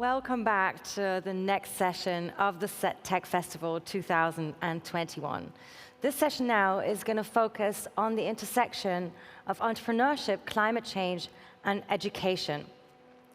Welcome back to the next session of the Tech Festival 2021. This session now is going to focus on the intersection of entrepreneurship, climate change, and education.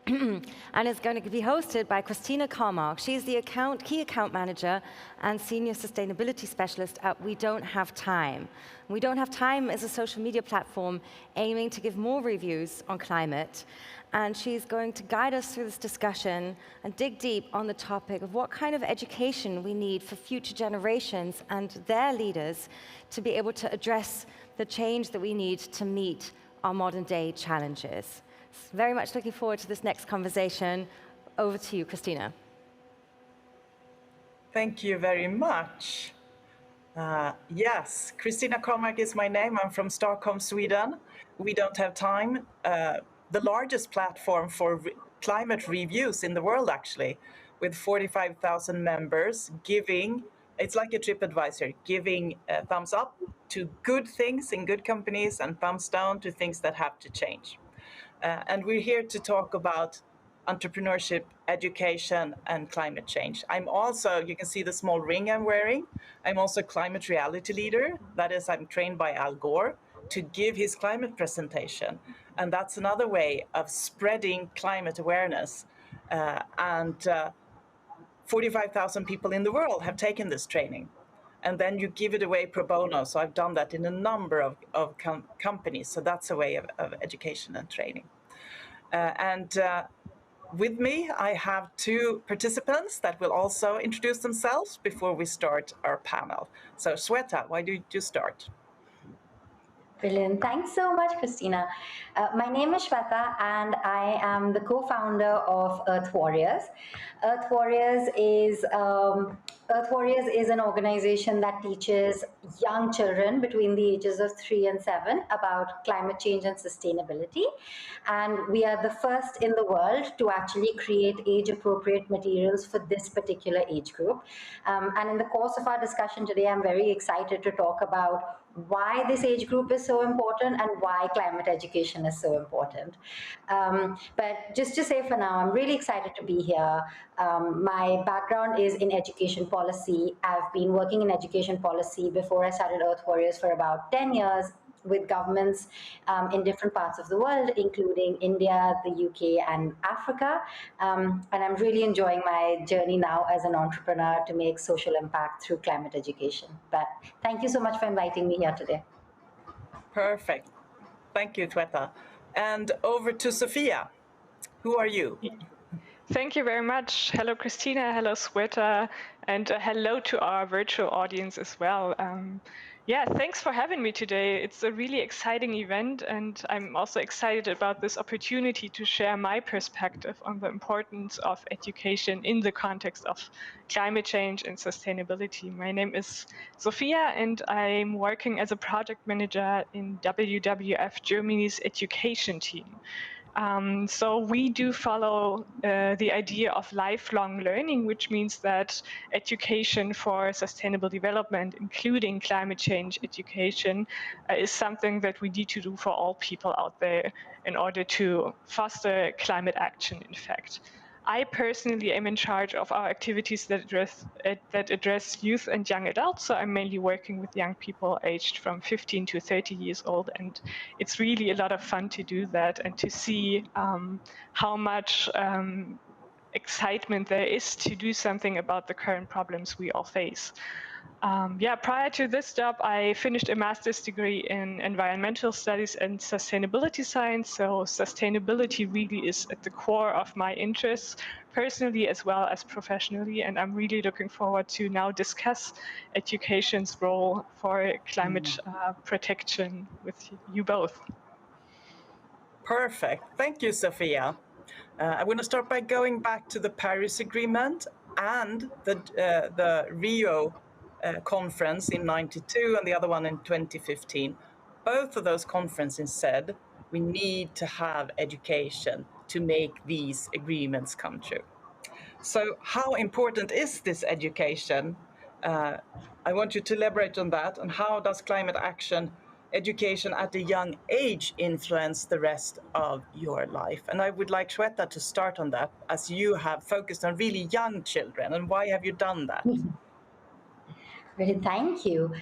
And it's going to be hosted by Christina Carlmark. She's the key account manager and senior sustainability specialist at We Don't Have Time. We Don't Have Time is a social media platform aiming to give more reviews on climate. And she's going to guide us through this discussion and dig deep on the topic of what kind of education we need for future generations and their leaders to be able to address the change that we need to meet our modern day challenges. Very much looking forward to this next conversation. Over to you, Christina. Thank you very much. Yes, Christina Carlmark is my name. I'm from Stockholm, Sweden. We Don't Have Time, the largest platform for climate reviews in the world, actually, with 45,000 members giving, it's like a TripAdvisor, giving thumbs up to good things in good companies and thumbs down to things that have to change. And we're here to talk about entrepreneurship, education, and climate change. I'm also, you can see the small ring I'm wearing, I'm also a climate reality leader. That is, I'm trained by Al Gore to give his climate presentation. And that's another way of spreading climate awareness. 45,000 people in the world have taken this training. And then you give it away pro bono. So I've done that in a number of companies. So that's a way of education and training. With me, I have two participants that will also introduce themselves before we start our panel. So Shweta, why don't you start? Brilliant. Thanks so much, Christina. My name is Shweta, and I am the co-founder of Earth Warriors. Earth Warriors is an organization that teaches young children between the ages of 3 and 7 about climate change and sustainability. And we are the first in the world to actually create age-appropriate materials for this particular age group. And in the course of our discussion today, I'm very excited to talk about why this age group is so important and why climate education is so important. But just to say for now, I'm really excited to be here. My background is in education policy. I've been working in education policy before I started Earth Warriors for about 10 years with governments in different parts of the world, including India, the UK, and Africa. And I'm really enjoying my journey now as an entrepreneur to make social impact through climate education. But thank you so much for inviting me here today. Perfect. Thank you, Shweta. And over to Sophia. Who are you? Thank you very much. Hello, Christina. Hello, Shweta. And hello to our virtual audience as well. Yeah, thanks for having me today. It's a really exciting event, and I'm also excited about this opportunity to share my perspective on the importance of education in the context of climate change and sustainability. My name is Sophia, and I'm working as a project manager in WWF Germany's education team. So we do follow the idea of lifelong learning, which means that education for sustainable development, including climate change education, is something that we need to do for all people out there in order to foster climate action, in fact. I personally am in charge of our activities that address youth and young adults. So I'm mainly working with young people aged from 15 to 30 years old. And it's really a lot of fun to do that and to see how much excitement there is to do something about the current problems we all face. Prior to this job, I finished a master's degree in environmental studies and sustainability science. So sustainability really is at the core of my interests, personally as well as professionally. And I'm really looking forward to now discuss education's role for climate protection with you both. Perfect. Thank you, Sophia. I want to start by going back to the Paris Agreement and the Rio conference in '92 and the other one in 2015. Both of those conferences said we need to have education to make these agreements come true. So how important is this education? I want you to elaborate on that, and how does climate action education at a young age influence the rest of your life? And I would like Shweta to start on that, as you have focused on really young children. And why have you done that? Great, thank you.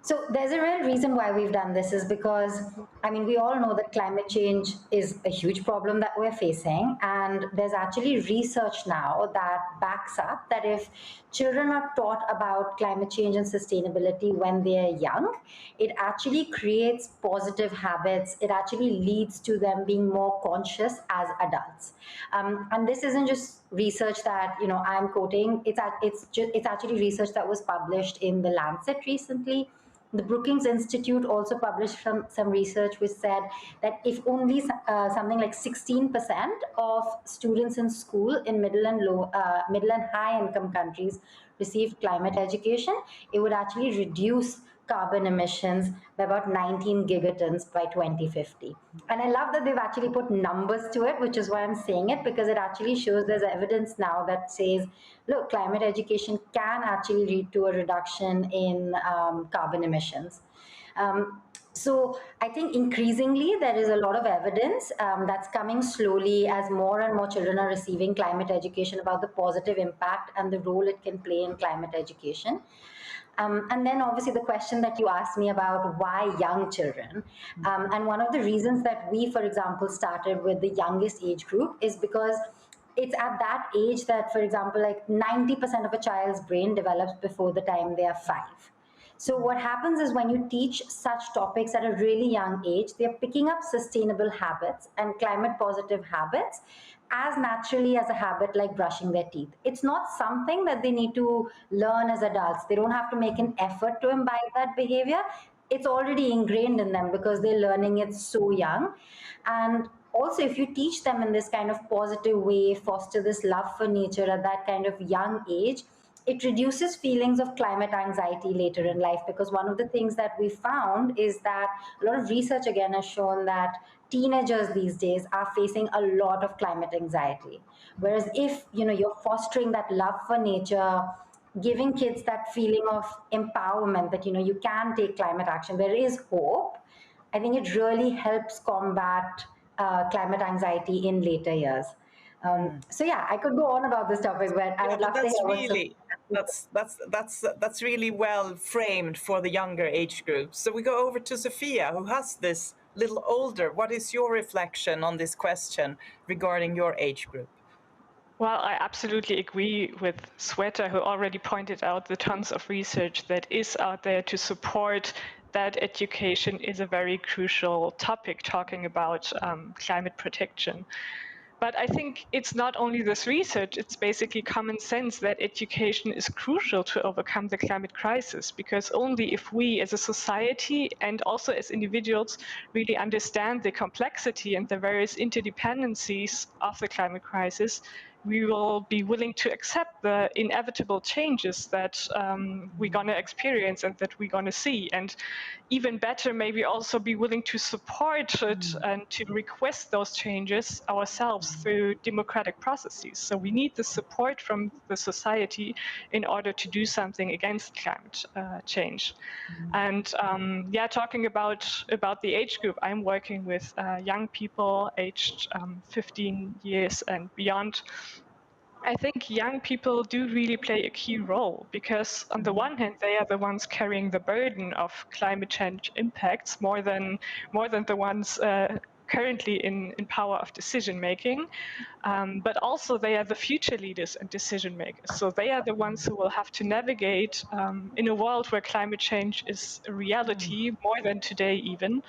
So there's a real reason why we've done this is because, I mean, we all know that climate change is a huge problem that we're facing. And there's actually research now that backs up that if children are taught about climate change and sustainability when they're young, it actually creates positive habits. It actually leads to them being more conscious as adults. And this isn't just research that I'm quoting. It's actually research that was published in the Lancet recently. The Brookings Institute also published some research which said that if only something like 16% of students in school in middle and high income countries received climate education, it would actually reduce carbon emissions by about 19 gigatons by 2050. And I love that they've actually put numbers to it, which is why I'm saying it, because it actually shows there's evidence now that says, look, climate education can actually lead to a reduction in carbon emissions. So I think increasingly there is a lot of evidence that's coming slowly as more and more children are receiving climate education about the positive impact and the role it can play in climate education. And then obviously the question that you asked me about why young children. And one of the reasons that we, for example, started with the youngest age group is because it's at that age that, for example, like 90% of a child's brain develops before the time they are 5. So what happens is when you teach such topics at a really young age, they're picking up sustainable habits and climate positive habits as naturally as a habit like brushing their teeth. It's not something that they need to learn as adults. They don't have to make an effort to imbibe that behavior. It's already ingrained in them because they're learning it so young. And also, if you teach them in this kind of positive way, foster this love for nature at that kind of young age, it reduces feelings of climate anxiety later in life, because one of the things that we found is that a lot of research again has shown that teenagers these days are facing a lot of climate anxiety. Whereas if you're fostering that love for nature, giving kids that feeling of empowerment that you can take climate action, there is hope, I think it really helps combat climate anxiety in later years. So yeah, I could go on about this topic, but I would love to hear that's really well framed for the younger age groups. So we go over to Sophia, who has this little older. What is your reflection on this question regarding your age group? Well, I absolutely agree with Shweta, who already pointed out the tons of research that is out there to support that education is a very crucial topic, talking about climate protection. But I think it's not only this research, it's basically common sense that education is crucial to overcome the climate crisis, because only if we as a society and also as individuals really understand the complexity and the various interdependencies of the climate crisis, we will be willing to accept the inevitable changes that we're going to experience and that we're going to see. And even better, maybe also be willing to support it and to request those changes ourselves through democratic processes. So we need the support from the society in order to do something against climate change. And yeah, talking about the age group, I'm working with young people aged 15 years and beyond. I think young people do really play a key role because on the one hand, they are the ones carrying the burden of climate change impacts more than the ones currently in power of decision making, but also they are the future leaders and decision makers. So they are the ones who will have to navigate in a world where climate change is a reality more than today even.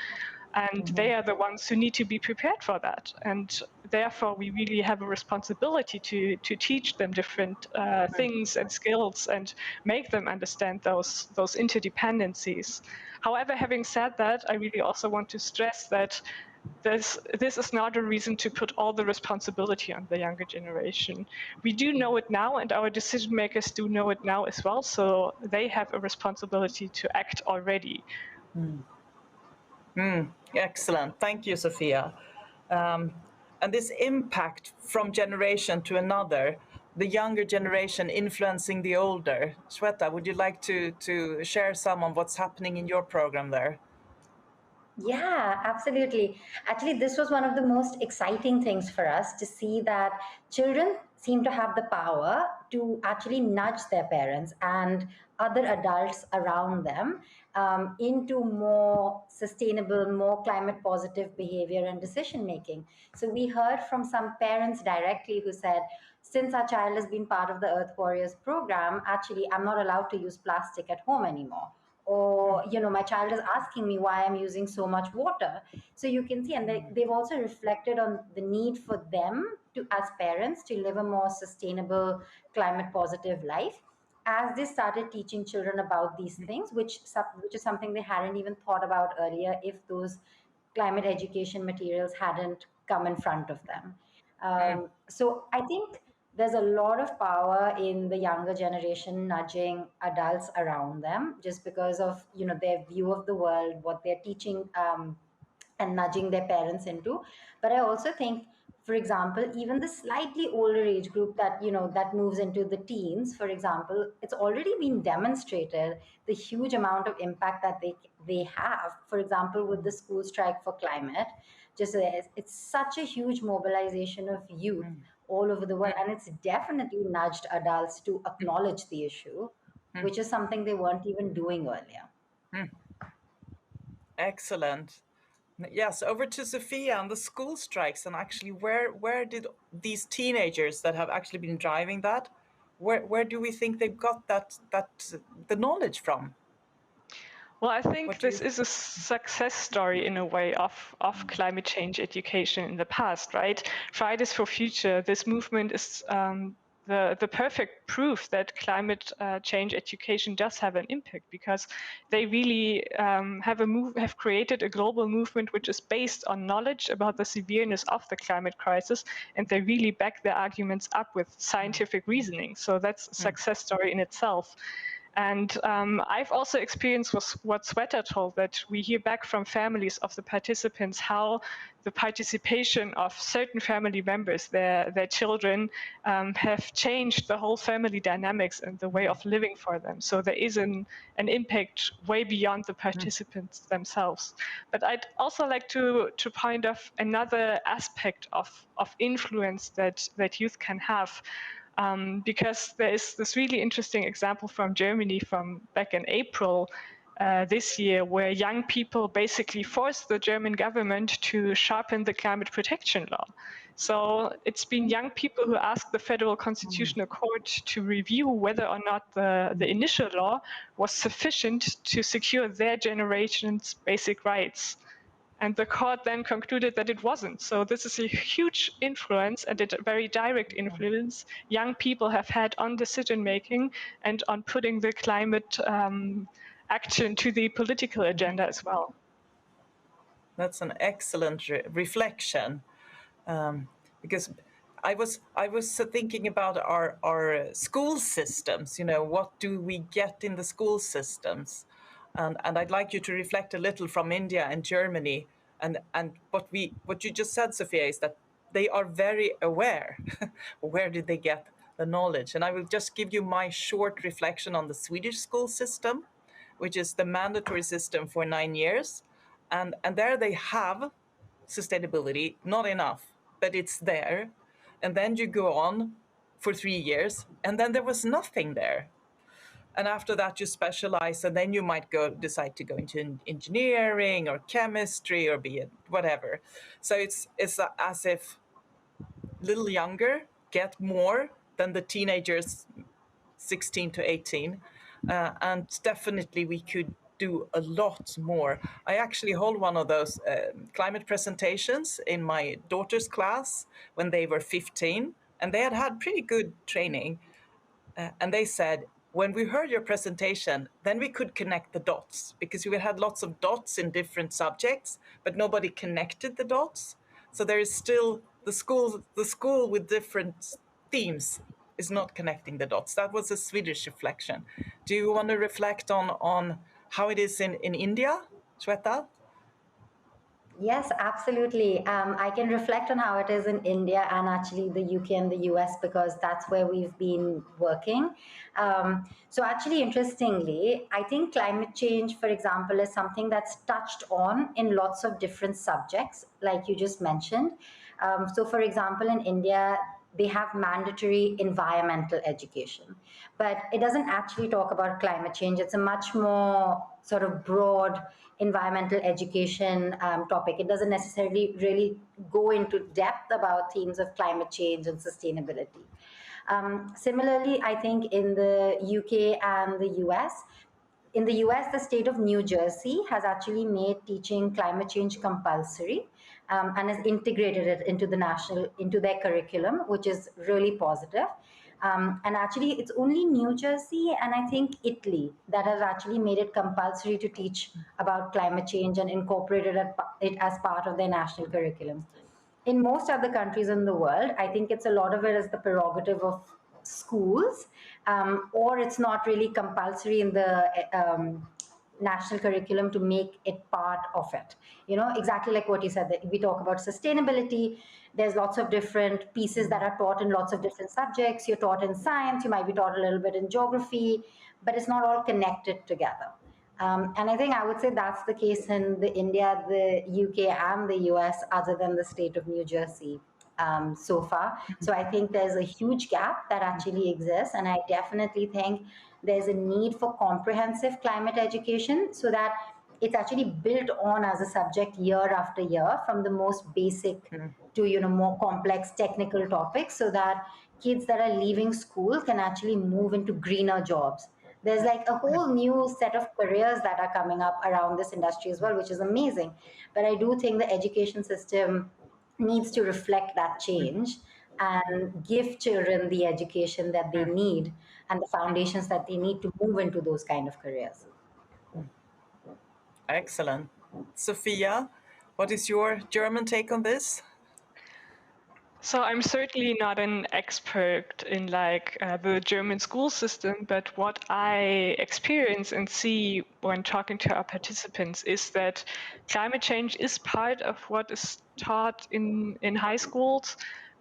And they are the ones who need to be prepared for that. And therefore, we really have a responsibility to teach them different things and skills and make them understand those interdependencies. However, having said that, I really also want to stress that this is not a reason to put all the responsibility on the younger generation. We do know it now, and our decision makers do know it now as well. So they have a responsibility to act already. Excellent. Thank you, Sophia. And this impact from generation to another, the younger generation influencing the older. Shweta, would you like to share some on what's happening in your program there? Yeah, absolutely. Actually, this was one of the most exciting things for us to see that children seem to have the power to actually nudge their parents and other adults around them into more sustainable, more climate positive behavior and decision making. So, we heard from some parents directly who said, since our child has been part of the Earth Warriors program, actually, I'm not allowed to use plastic at home anymore, or my child is asking me why I'm using so much water. So you can see, and they've also reflected on the need for them to, as parents, to live a more sustainable, climate positive life, as they started teaching children about these things, which is something they hadn't even thought about earlier if those climate education materials hadn't come in front of them. So I think there's a lot of power in the younger generation nudging adults around them, just because of their view of the world, what they're teaching, and nudging their parents into. But I also think, for example, even the slightly older age group that moves into the teens, for example, it's already been demonstrated the huge amount of impact that they have. For example, with the school strike for climate, just it's such a huge mobilization of youth all over the world, and it's definitely nudged adults to acknowledge the issue, which is something they weren't even doing earlier. Excellent. Yes, over to Sophia and the school strikes, and actually where did these teenagers that have actually been driving that, where do we think they've got that the knowledge from? Well, I What think do you this is a success story in a way of climate change education in the past, right? Fridays for Future, this movement is the perfect proof that climate change education does have an impact, because they really have created a global movement which is based on knowledge about the severeness of the climate crisis, and they really back their arguments up with scientific reasoning. So that's a success story in itself. And I've also experienced what Shweta told, that we hear back from families of the participants how the participation of certain family members, their children, have changed the whole family dynamics and the way of living for them. So there is an impact way beyond the participants themselves. But I'd also like to point out another aspect of influence that youth can have. Because there is this really interesting example from Germany from back in April this year, where young people basically forced the German government to sharpen the climate protection law. So it's been young people who asked the Federal Constitutional Court to review whether or not the initial law was sufficient to secure their generation's basic rights. And the court then concluded that it wasn't. So this is a huge influence, and a very direct influence young people have had on decision making and on putting the climate action to the political agenda as well. That's an excellent reflection, because I was thinking about our school systems. What do we get in the school systems, and I'd like you to reflect a little from India and Germany, and what you just said, Sophia, is that they are very aware. Where did they get the knowledge? And I will just give you my short reflection on the Swedish school system, which is the mandatory system for 9 years, and there they have sustainability, not enough, but it's there. And then you go on for 3 years, and then there was nothing there. And after that, you specialize, and then you might decide to go into engineering or chemistry or be whatever. So it's as if little younger get more than the teenagers 16 to 18. And definitely we could do a lot more. I actually hold one of those climate presentations in my daughter's class when they were 15, and they had pretty good training. And they said, when we heard your presentation, then we could connect the dots, because we had lots of dots in different subjects, but nobody connected the dots. So there is still the school with different themes is not connecting the dots. That was a Swedish reflection. Do you want to reflect on how it is in India, Shweta? Yes, absolutely. I can reflect on how it is in India and actually the UK and the US because that's where we've been working. So, actually, interestingly, I think climate change, for example, is something that's touched on in lots of different subjects, like you just mentioned. So, for example, in India, they have mandatory environmental education, but it doesn't actually talk about climate change. It's a much more sort of broad environmental education topic. It doesn't necessarily really go into depth about themes of climate change and sustainability. Similarly, I think in the UK and the US, in the US, the state of New Jersey has actually made teaching climate change compulsory and has integrated it into into their curriculum, which is really positive. And actually, it's only New Jersey and I think Italy that has actually made it compulsory to teach about climate change and incorporated it as part of their national curriculum. In most other countries in the world, I think it's a lot of it is the prerogative of schools, or it's not really compulsory in the national curriculum to make it part of it. You know, exactly like what you said, that we talk about sustainability. There's lots of different pieces that are taught in lots of different subjects. You're taught in science, you might be taught a little bit in geography, but it's not all connected together. And I think I would say that's the case in the India, the UK, and the US, other than the state of New Jersey so far. So I think there's a huge gap that actually exists, and I definitely think there's a need for comprehensive climate education so that it's actually built on as a subject year after year, from the most basic to more complex technical topics, so that kids that are leaving school can actually move into greener jobs. There's like a whole new set of careers that are coming up around this industry as well, which is amazing. But I do think the education system needs to reflect that change and give children the education that they need and the foundations that they need to move into those kind of careers. Excellent. Sophia, what is your German take on this? So I'm certainly not an expert in the German school system, but what I experience and see when talking to our participants is that climate change is part of what is taught in high schools,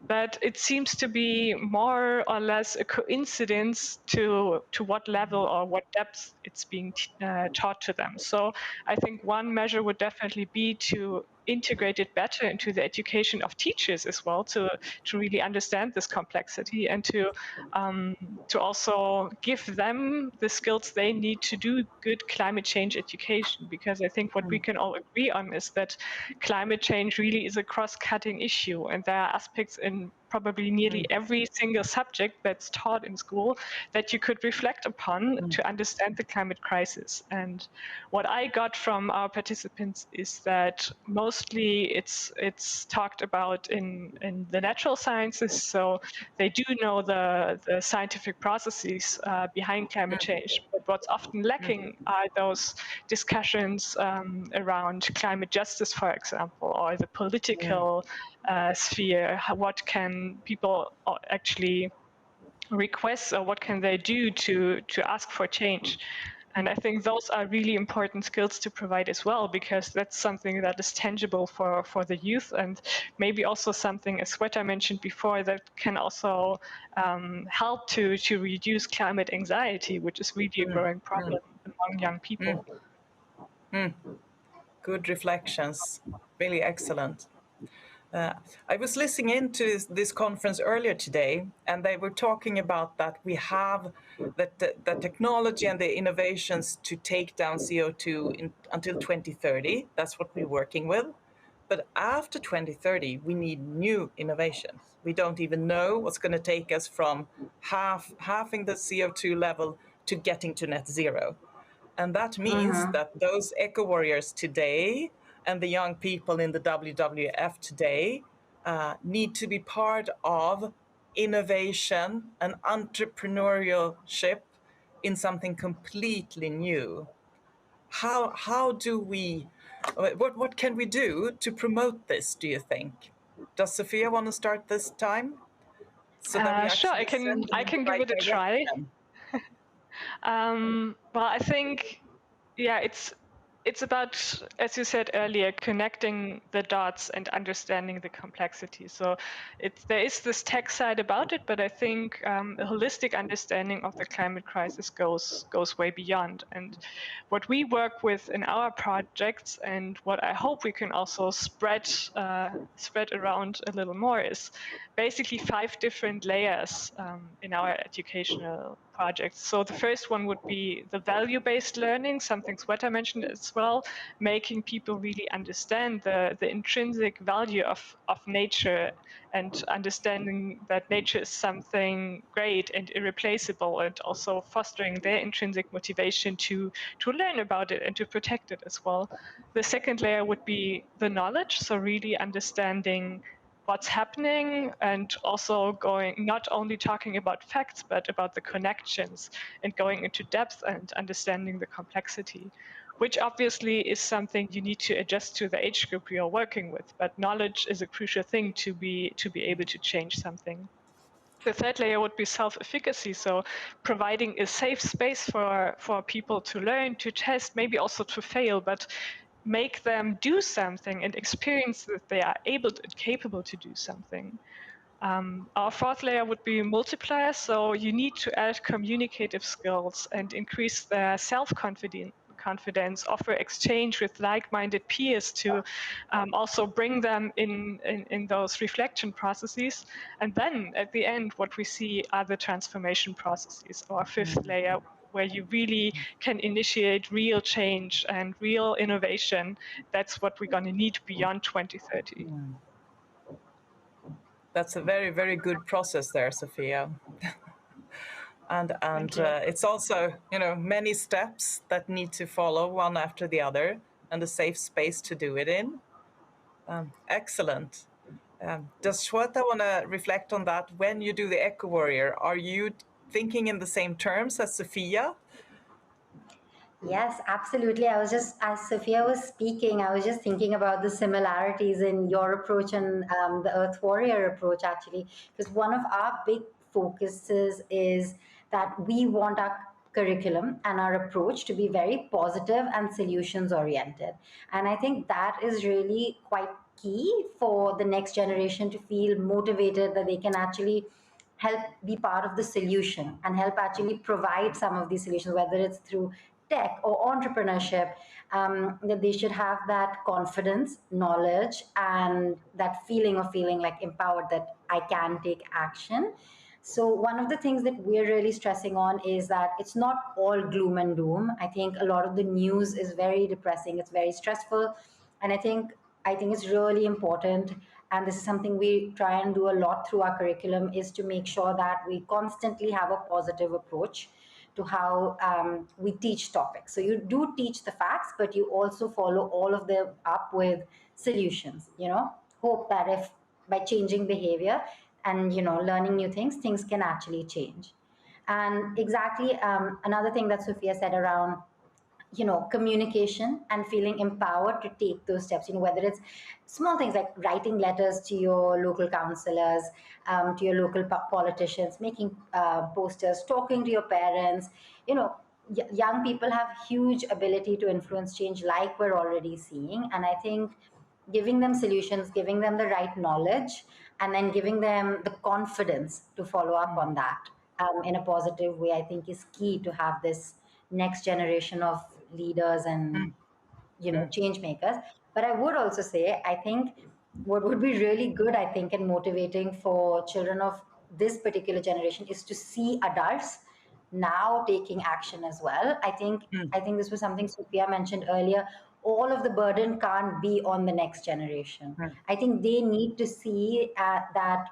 but it seems to be more or less a coincidence to what level or what depth it's being taught to them. So I think one measure would definitely be to integrate it better into the education of teachers as well, to really understand this complexity and to also give them the skills they need to do good climate change education. Because I think what we can all agree on is that climate change really is a cross-cutting issue, and there are aspects in probably nearly every single subject that's taught in school that you could reflect upon to understand the climate crisis. And what I got from our participants is that mostly it's talked about in the natural sciences, so they do know the scientific processes behind climate change. But what's often lacking are those discussions around climate justice, for example, or the political sphere. What can people actually request, or what can they do to ask for change? And I think those are really important skills to provide as well, because that's something that is tangible for the youth, and maybe also something, as Shweta mentioned before, that can also help to reduce climate anxiety, which is really a growing problem among young people. Good reflections. Really excellent. I was listening into this conference earlier today, and they were talking about that we have the technology and the innovations to take down CO2 until 2030. That's what we're working with. But after 2030, we need new innovations. We don't even know what's going to take us from halving the CO2 level to getting to net zero. And that means that those eco warriors today and the young people in the WWF today need to be part of innovation and entrepreneurship in something completely new. How do we, what can we do to promote this, do you think? Does Sophia want to start this time? So that we Sure, actually send them I in the can give right it a try. direction. Well, I think, yeah, it's it's about, as you said earlier, connecting the dots and understanding the complexity. So there is this tech side about it, but I think a holistic understanding of the climate crisis goes way beyond. And what we work with in our projects, and what I hope we can also spread around a little more, is basically 5 different layers in our educational projects. So the first one would be the value-based learning, something Shweta mentioned as well, making people really understand the intrinsic value of nature, and understanding that nature is something great and irreplaceable, and also fostering their intrinsic motivation to learn about it and to protect it as well. The second layer would be the knowledge, so really understanding what's happening, and also going, not only talking about facts, but about the connections, and going into depth and understanding the complexity, which obviously is something you need to adjust to the age group you're working with. But knowledge is a crucial thing to be able to change something. The third layer would be self-efficacy, so providing a safe space for people to learn, to test, maybe also to fail, but make them do something and experience that they are able and capable to do something. Our fourth layer would be multipliers, so you need to add communicative skills and increase their self-confidence, offer exchange with like-minded peers to also bring them in those reflection processes. And then at the end, what we see are the transformation processes, our fifth layer, where you really can initiate real change and real innovation. That's what we're going to need beyond 2030. That's a very, very good process there, Sophia. And it's also, many steps that need to follow one after the other, and a safe space to do it in. Excellent. Does Shweta want to reflect on that? When you do the Eco Warrior, are you thinking in the same terms as Sophia? Yes, absolutely. I was just, as Sophia was speaking, I was just thinking about the similarities in your approach and the Earth Warrior approach, actually, because one of our big focuses is that we want our curriculum and our approach to be very positive and solutions oriented. And I think that is really quite key for the next generation to feel motivated that they can actually help be part of the solution and help actually provide some of these solutions, whether it's through tech or entrepreneurship, that they should have that confidence, knowledge, and that feeling of feeling like empowered that I can take action. So one of the things that we're really stressing on is that it's not all gloom and doom. I think a lot of the news is very depressing. It's very stressful. And I think it's really important, and this is something we try and do a lot through our curriculum, is to make sure that we constantly have a positive approach to how we teach topics. So you do teach the facts, but you also follow all of them up with solutions. Hope that if by changing behavior and learning new things, things can actually change. And exactly, another thing that Sophia said around communication and feeling empowered to take those steps, whether it's small things like writing letters to your local councillors, to your local politicians, making posters, talking to your parents. Young people have huge ability to influence change, like we're already seeing. And I think giving them solutions, giving them the right knowledge, and then giving them the confidence to follow up on that in a positive way, I think is key to have this next generation of leaders and change makers. But I would also say, I think what would be really good, I think, and motivating for children of this particular generation is to see adults now taking action as well. I think this was something Sophia mentioned earlier. All of the burden can't be on the next generation. I think they need to see that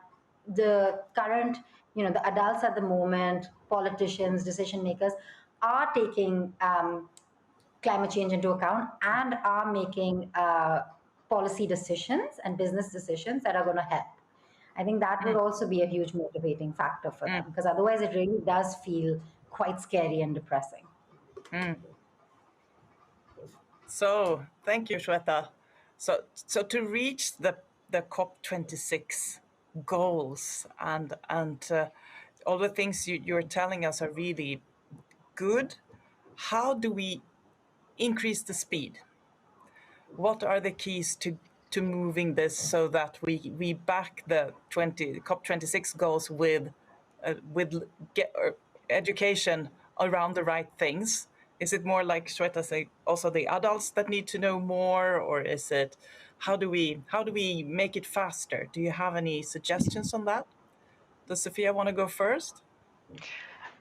the current, the adults at the moment, politicians, decision makers, are taking climate change into account and are making policy decisions and business decisions that are going to help. I think that would also be a huge motivating factor for them, because otherwise it really does feel quite scary and depressing. So thank you, Shweta. So to reach the COP26 goals and all the things you're telling us are really good. How do we increase the speed. What are the keys to moving this so that we back the COP26 goals with education around the right things? Is it more like Shweta say, also the adults that need to know more, or is it how do we make it faster? Do you have any suggestions on that? Does Sophia want to go first?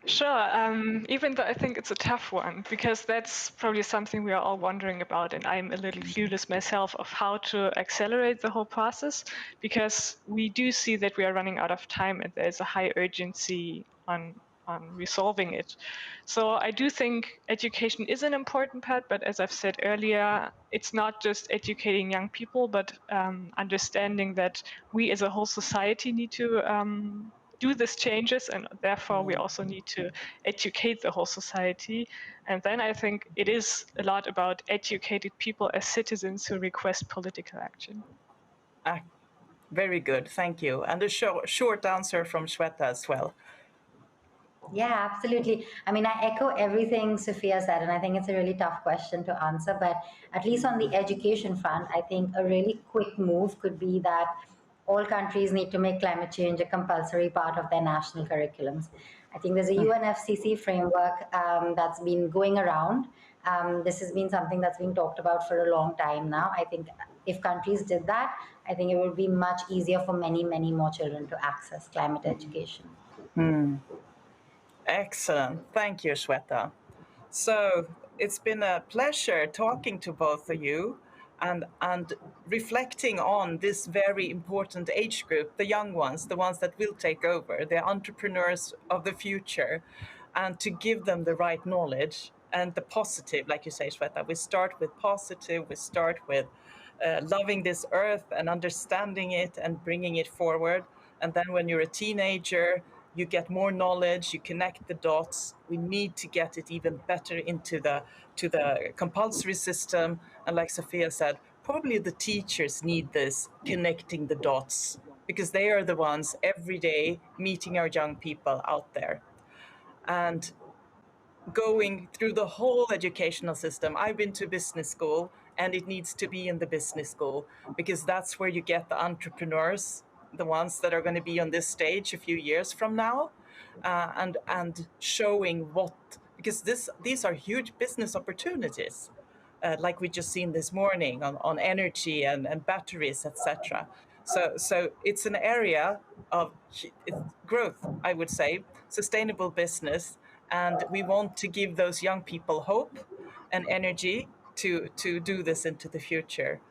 Sure, even though I think it's a tough one, because that's probably something we are all wondering about, and I'm a little clueless myself of how to accelerate the whole process, because we do see that we are running out of time and there's a high urgency on resolving it. So I do think education is an important part, but as I've said earlier, it's not just educating young people, but understanding that we as a whole society need to do these changes, and therefore we also need to educate the whole society. And then I think it is a lot about educated people as citizens who request political action. Ah, very good, thank you. And a short answer from Shweta as well. Yeah, absolutely. I mean, I echo everything Sophia said, and I think it's a really tough question to answer. But at least on the education front, I think a really quick move could be that all countries need to make climate change a compulsory part of their national curriculums. I think there's a UNFCCC framework that's been going around. This has been something that's been talked about for a long time now. I think if countries did that, I think it would be much easier for many, many more children to access climate education. Excellent. Thank you, Shweta. So it's been a pleasure talking to both of you and reflecting on this very important age group, the young ones, the ones that will take over, the entrepreneurs of the future, and to give them the right knowledge and the positive, like you say, Shweta. We start with positive, we start with loving this earth and understanding it and bringing it forward. And then when you're a teenager, you get more knowledge, you connect the dots. We need to get it even better into the compulsory system. And like Sophia said, probably the teachers need this connecting the dots, because they are the ones every day meeting our young people out there. And going through the whole educational system. I've been to business school, and it needs to be in the business school, because that's where you get the entrepreneurs, the ones that are going to be on this stage a few years from now, and showing what, because these are huge business opportunities, like we just seen this morning on energy and batteries, etc. So it's an area of growth, I would say, sustainable business, and we want to give those young people hope and energy to do this into the future.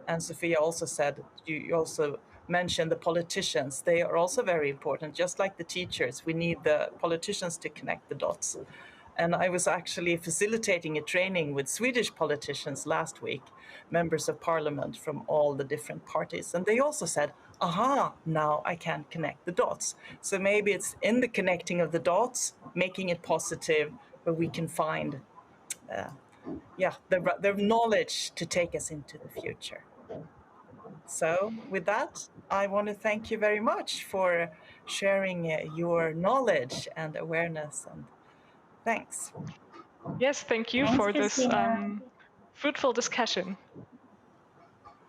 And Sophia also said, you also mentioned the politicians. They are also very important, just like the teachers. We need the politicians to connect the dots. And I was actually facilitating a training with Swedish politicians last week, members of parliament from all the different parties. And they also said, aha, now I can connect the dots. So maybe it's in the connecting of the dots, making it positive, where we can find the knowledge to take us into the future. So with that, I want to thank you very much for sharing your knowledge and awareness, and thanks. Yes, thank you Thanks, for this Christina. fruitful discussion.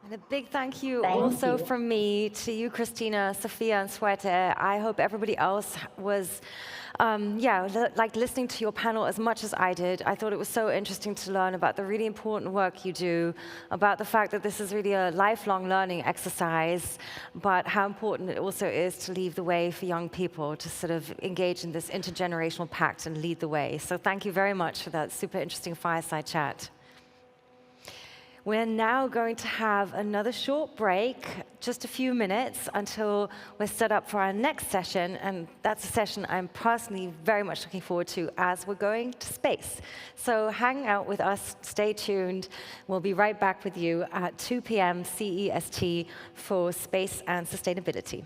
And a big thank you Thank also you. from me to you, Christina, Sophia, and Shweta. I hope everybody else was, like listening to your panel as much as I did. I thought it was so interesting to learn about the really important work you do, about the fact that this is really a lifelong learning exercise, but how important it also is to leave the way for young people to sort of engage in this intergenerational pact and lead the way. So thank you very much for that super interesting fireside chat. We're now going to have another short break, just a few minutes, until we're set up for our next session. And that's a session I'm personally very much looking forward to, as we're going to space. So hang out with us, stay tuned. We'll be right back with you at 2 p.m. CEST for Space and Sustainability.